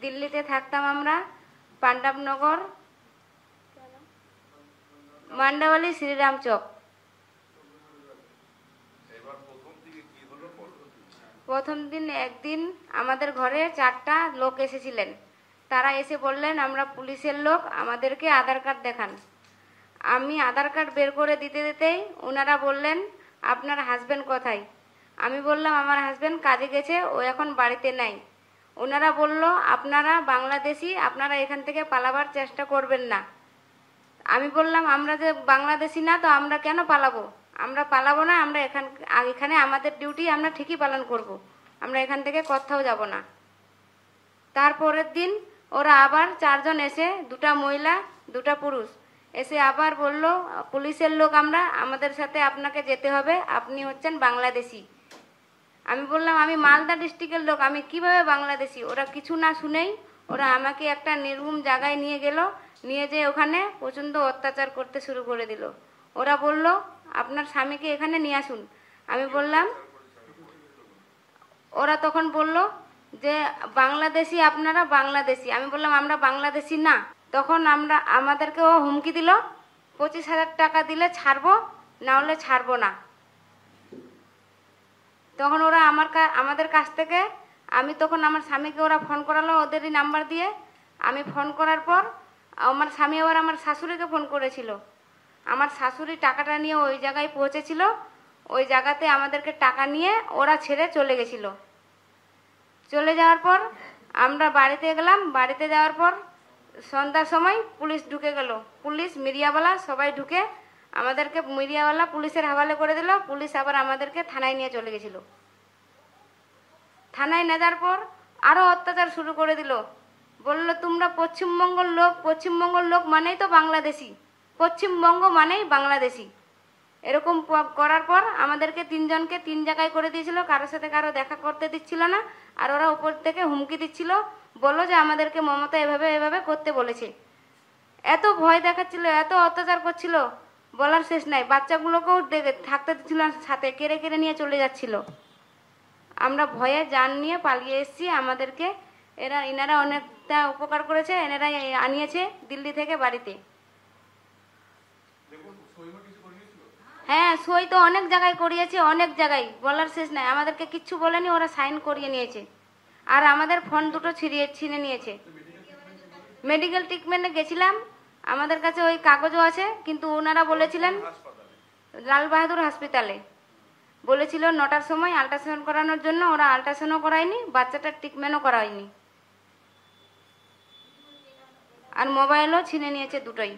দিল্লিতে থাকতাম আমরা, পাণ্ডবনগর, মান্ডাওয়ালি, শ্রীরাম চক। প্রথম দিন একদিন আমাদের ঘরে 4টা লোক এসেছিলেন। তারা এসে বললেন আমরা পুলিশের লোক, আমাদেরকে আধার কার্ড দেখান। আমি আধার কার্ড বের করে দিতে দিতেই ওনারা বললেন আপনার হাজবেন্ড কোথায়? আমি বললাম আমার হাজবেন্ড কাজে গেছে, ও এখন বাড়িতে নাই। ওনারা বলল আপনারা বাংলাদেশি, আপনারা এখান থেকে পালাবার চেষ্টা করবেন না। আমি বললাম আমরা যে বাংলাদেশি না, তো আমরা কেন পালাবো? আমরা পালাবো না, আমরা এখানে আমাদের ডিউটি আমরা ঠিকই পালন করব। আমরা এখান থেকে কোথাও যাব না। তারপরের দিন ওরা আবার 4 জন এসে, 2টা মহিলা 2টা পুরুষ এসে আবার বলল পুলিশের লোক আমরা, আমাদের সাথে আপনাকে যেতে হবে, আপনি হচ্ছেন বাংলাদেশি। আমি বললাম আমি মালদা ডিস্ট্রিক্টের লোক, আমি কিভাবে বাংলাদেশি? ওরা কিছু না শুনেই ওরা আমাকে একটা নির্ভুম জায়গায় নিয়ে গেল, নিয়ে যেয়ে ওখানে প্রচণ্ড অত্যাচার করতে শুরু করে দিল। ওরা বলল আপনার স্বামীকে এখানে নিয়ে আসুন। আমি বললাম, ওরা তখন বলল যে বাংলাদেশি, আপনারা বাংলাদেশি। আমি বললাম আমরা বাংলাদেশি না। তখন আমাদেরকে ও হুমকি দিল 25,000 টাকা দিলে ছাড়বো, না হলে ছাড়বো না। তখন ওরা আমাদের কাছ থেকে, আমি তখন আমার স্বামীকে ওরা ফোন করালো ওদেরই নাম্বার দিয়ে। আমি ফোন করার পর আমার স্বামী আবার আমার শাশুড়িকে ফোন করেছিল। আমার শাশুড়ি টাকাটা নিয়ে ওই জায়গায় পৌঁছেছিল। ওই জায়গাতে আমাদেরকে টাকা নিয়ে ওরা ছেড়ে চলে গেছিল। চলে যাওয়ার পর আমরা বাড়িতে গেলাম। বাড়িতে যাওয়ার পর সন্ধ্যার সময় পুলিশ ঢুকে গেল। পুলিশ, মিডিয়াওয়ালা সবাই ঢুকে আমাদেরকে, মিডিয়াওয়ালা পুলিশের হাওয়ালে করে দিল। পুলিশ আবার আমাদেরকে থানায় নিয়ে চলে গেছিল। থানায় নেওয়ার পর আরও অত্যাচার শুরু করে দিল। বলল তোমরা পশ্চিমবঙ্গের লোক মানেই তো বাংলাদেশি, পশ্চিমবঙ্গ মানেই বাংলাদেশি। এরকম করার পর আমাদেরকে 3 জনকে 3 জায়গায় করে দিয়েছিল, কারোর সাথে কারো দেখা করতে দিচ্ছিল না। আর ওরা উপর থেকে হুমকি দিচ্ছিল, বললো যে আমাদেরকে মমতা এভাবে এভাবে করতে বলেছে। এত ভয় দেখাচ্ছিল, এত অত্যাচার করছিল, বলার শেষ নাই। বাচ্চাগুলোকেও থাকতে দিচ্ছিল সাথে, কেড়ে কেড়ে নিয়ে চলে যাচ্ছিল। আমরা ভয়ে জান নিয়ে পালিয়ে এসেছি। আমাদেরকে ইনারা অনেকটা উপকার করেছে, এনারাই আনিয়েছে দিল্লি থেকে বাড়িতে। হ্যাঁ, সই তো অনেক জায়গায় করিয়েছে, অনেক জায়গায়, বলার শেষ নাই। আমাদেরকে কিচ্ছু বলেনি, ওরা সাইন করিয়ে নিয়েছে। আর আমাদের ফোন দুটো ছিনে নিয়েছে। মেডিকেল ট্রিটমেন্টে গেছিলাম, আমাদের কাছে ওই কাগজও আছে, কিন্তু ওনারা বলেছিলেন লাল বাহাদুর হসপিটালে বলেছিল 9টার সময় আল্ট্রাসাউন্ড করানোর জন্য। ওরা আল্ট্রাসাউন্ডও করায়নি, বাচ্চাটার ট্রিটমেন্টও করায়নি। আর মোবাইলও ছিনে নিয়েছে দুটোই।